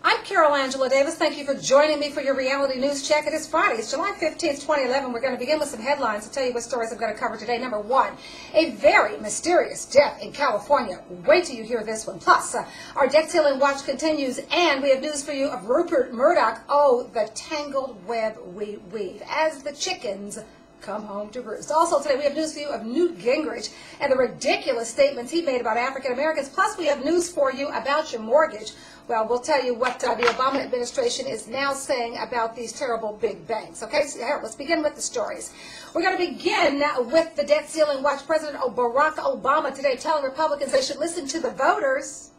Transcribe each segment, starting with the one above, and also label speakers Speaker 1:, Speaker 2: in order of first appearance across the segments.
Speaker 1: I'm Carol Angela Davis. Thank you for joining me for your reality news check. It is Friday. It's July 15th, 2011. We're going to begin with some headlines to tell you what stories I'm going to cover today. Number one, a very mysterious death in California. Wait till you hear this one. Plus, our debt ceiling watch continues, and we have news for you of Rupert Murdoch. Oh, the tangled web we weave as the chickens come home to roost. Also today we have news for you of Newt Gingrich and the ridiculous statements he made about African Americans. Plus we have news for you about your mortgage. Well, we'll tell you what the Obama administration is now saying about these terrible big banks. Okay, so here, let's begin with the stories. We're going to begin with the debt ceiling watch. President Barack Obama today telling Republicans they should listen to the voters.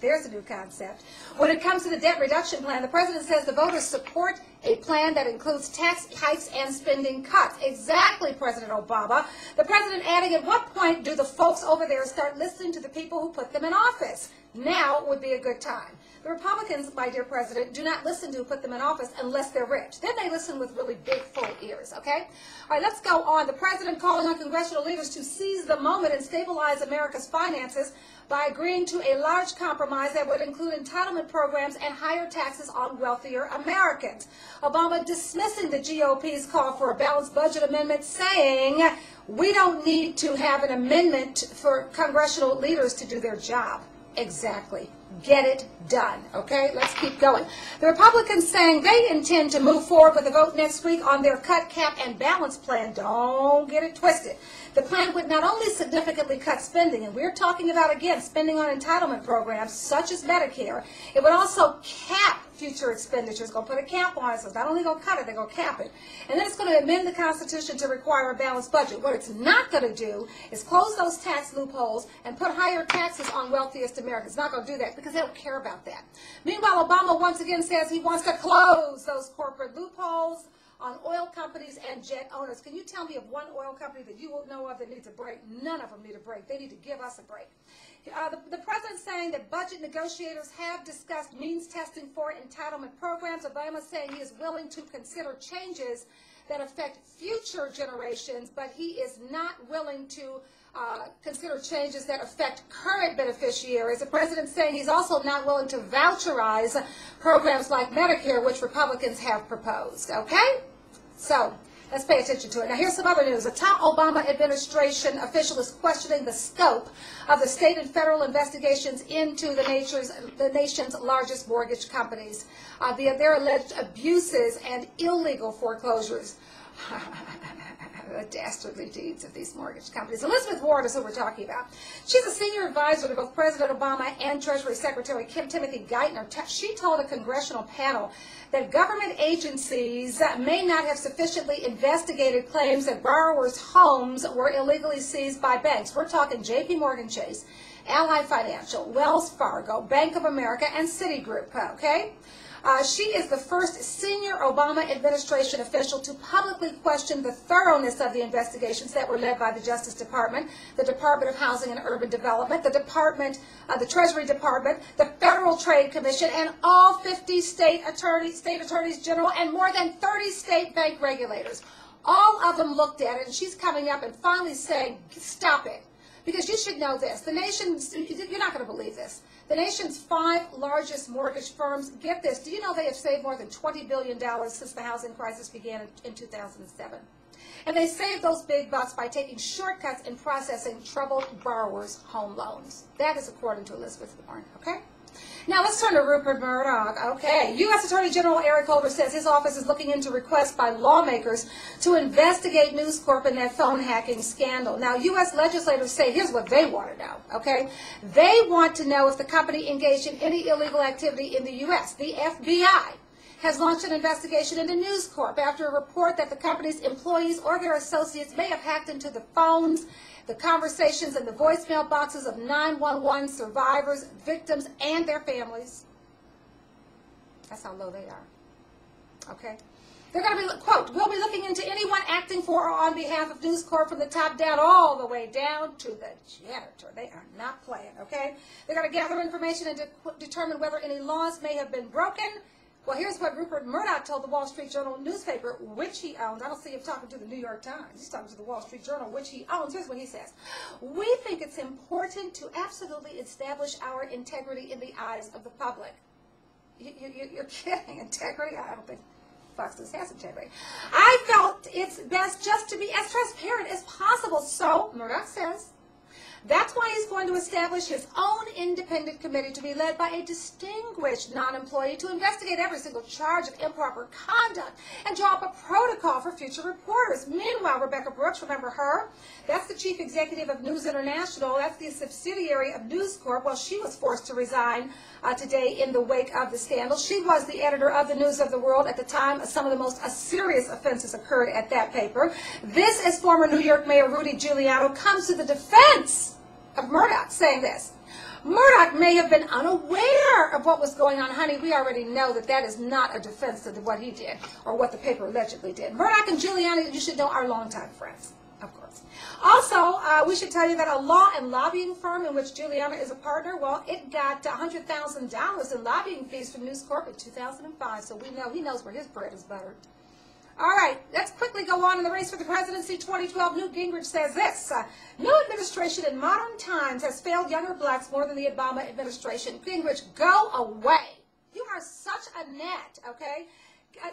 Speaker 1: There's a new concept. When it comes to the debt reduction plan, the president says the voters support a plan that includes tax hikes and spending cuts. Exactly, President Obama. The president adding, at what point do the folks over there start listening to the people who put them in office? Now would be a good time. The Republicans, my dear president, do not listen to who put them in office unless they're rich. Then they listen with really big, full ears, okay? All right, let's go on. The president calling on congressional leaders to seize the moment and stabilize America's finances by agreeing to a large compromise that would include entitlement programs and higher taxes on wealthier Americans. Obama dismissing the GOP's call for a balanced budget amendment, saying we don't need to have an amendment for congressional leaders to do their job. Exactly. Get it done. Okay, let's keep going. The Republicans saying they intend to move forward with a vote next week on their cut, cap, and balance plan. Don't get it twisted. The plan would not only significantly cut spending, and we're talking about, again, spending on entitlement programs such as Medicare, it would also cap future expenditures. Going to put a cap on it, so it's not only going to cut it, they're going to cap it. And then it's going to amend the Constitution to require a balanced budget. What it's not going to do is close those tax loopholes and put higher taxes on wealthiest Americans. It's not going to do that because they don't care about that. Meanwhile, Obama once again says he wants to close those corporate loopholes on oil companies and jet owners. Can you tell me of one oil company that you will know of that needs a break? None of them need a break. They need to give us a break. The president saying that budget negotiators have discussed means testing for entitlement programs. Obama saying he is willing to consider changes that affect future generations, but he is not willing to consider changes that affect current beneficiaries. The president saying he's also not willing to voucherize programs like Medicare, which Republicans have proposed. Okay? So let's pay attention to it. Now, here's some other news. A top Obama administration official is questioning the scope of the state and federal investigations into the nation's largest mortgage companies, their alleged abuses and illegal foreclosures. The dastardly deeds of these mortgage companies. Elizabeth Warren is who we're talking about. She's a senior advisor to both President Obama and Treasury Secretary Timothy Geithner. She told a congressional panel that government agencies may not have sufficiently investigated claims that borrowers' homes were illegally seized by banks. We're talking J.P. Morgan Chase, Ally Financial, Wells Fargo, Bank of America, and Citigroup, okay? She is the first senior Obama administration official to publicly question the thoroughness of the investigations that were led by the Justice Department, the Department of Housing and Urban Development, the Treasury Department, the Federal Trade Commission, and all 50 state attorneys general, and more than 30 state bank regulators. All of them looked at it, and she's coming up and finally saying, stop it. Because you should know this. The nation's, you're not going to believe this. The nation's 5 largest mortgage firms, get this, do you know they have saved more than $20 billion since the housing crisis began in 2007? And they saved those big bucks by taking shortcuts in processing troubled borrowers' home loans. That is according to Elizabeth Warren, okay? Now let's turn to Rupert Murdoch. Okay, U.S. Attorney General Eric Holder says his office is looking into requests by lawmakers to investigate News Corp and that phone hacking scandal. Now, U.S. legislators say here's what they want to know, okay? They want to know if the company engaged in any illegal activity in the U.S. The FBI has launched an investigation into News Corp after a report that the company's employees or their associates may have hacked into the phones, the conversations, and the voicemail boxes of 911 survivors, victims, and their families. That's how low they are. Okay? They're going to be, quote, we'll be looking into anyone acting for or on behalf of News Corp from the top down all the way down to the janitor. They are not playing, okay? They're going to gather information and determine whether any laws may have been broken, Well, here's what Rupert Murdoch told the Wall Street Journal newspaper, which he owns. I don't see him talking to the New York Times. He's talking to the Wall Street Journal, which he owns. Here's what he says. We think it's important to absolutely establish our integrity in the eyes of the public. You're kidding. Integrity? I don't think Fox News has integrity. I felt it's best just to be as transparent as possible. So, Murdoch says, that's why he's going to establish his own independent committee to be led by a distinguished non-employee to investigate every single charge of improper conduct and draw up a protocol for future reporters. Meanwhile, Rebecca Brooks, remember her? That's the chief executive of News International. That's the subsidiary of News Corp. Well, she was forced to resign today in the wake of the scandal. She was the editor of the News of the World at the time some of the most serious offenses occurred at that paper. This, as former New York Mayor Rudy Giuliani comes to the defense of Murdoch, saying this. Murdoch may have been unaware of what was going on. Honey, we already know that that is not a defense of what he did or what the paper allegedly did. Murdoch and Giuliani, you should know, are longtime friends, of course. Also, we should tell you that a law and lobbying firm in which Giuliani is a partner, well, it got $100,000 in lobbying fees from News Corp in 2005, so we know he knows where his bread is buttered. All right, let's quickly go on in the race for the presidency 2012. Newt Gingrich says this. No administration in modern times has failed younger blacks more than the Obama administration. Gingrich, go away. You are such a gnat, okay?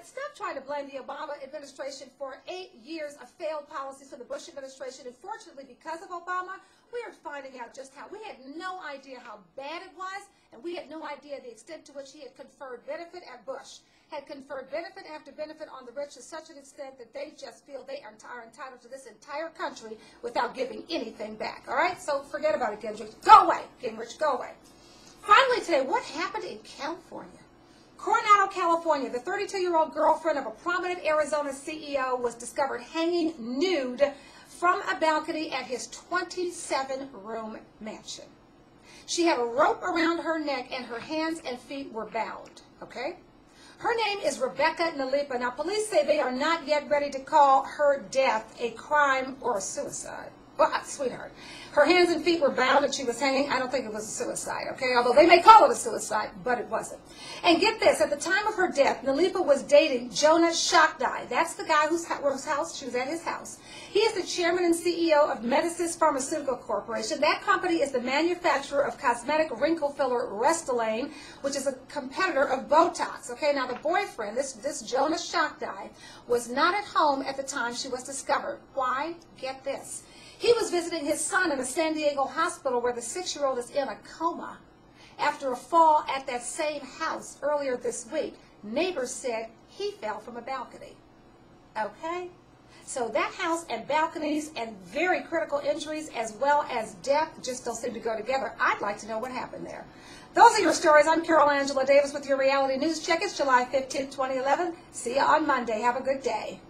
Speaker 1: Stop trying to blame the Obama administration for 8 years of failed policies from the Bush administration. And fortunately, because of Obama, we are finding out just how. We had no idea how bad it was, and we had no idea the extent to which he had conferred benefit at Bush. Had conferred benefit after benefit on the rich to such an extent that they just feel they are entitled to this entire country without giving anything back. All right? So forget about it, Gingrich. Go away, Gingrich. Go away. Finally today, what happened in California? Coronado, California, the 32-year-old girlfriend of a prominent Arizona CEO was discovered hanging nude from a balcony at his 27-room mansion. She had a rope around her neck and her hands and feet were bound. Okay? Her name is Rebecca Nalipa. Now, police say they are not yet ready to call her death a crime or a suicide. Well, sweetheart, her hands and feet were bound and she was hanging. I don't think it was a suicide, okay? Although they may call it a suicide, but it wasn't. And get this, at the time of her death, Nalipa was dating Jonah Shakdai. That's the guy whose house she was at his house. He is the chairman and CEO of Medicis Pharmaceutical Corporation. That company is the manufacturer of cosmetic wrinkle filler Restylane, which is a competitor of Botox. Okay, now the boyfriend, this Jonah Shakdai, was not at home at the time she was discovered. Why? Get this. He was visiting his son in a San Diego hospital where the 6-year-old is in a coma after a fall at that same house earlier this week. Neighbors said he fell from a balcony. Okay? So that house and balconies and very critical injuries as well as death just don't seem to go together. I'd like to know what happened there. Those are your stories. I'm Carol Angela Davis with your Reality News Check. It's July 15, 2011. See you on Monday. Have a good day.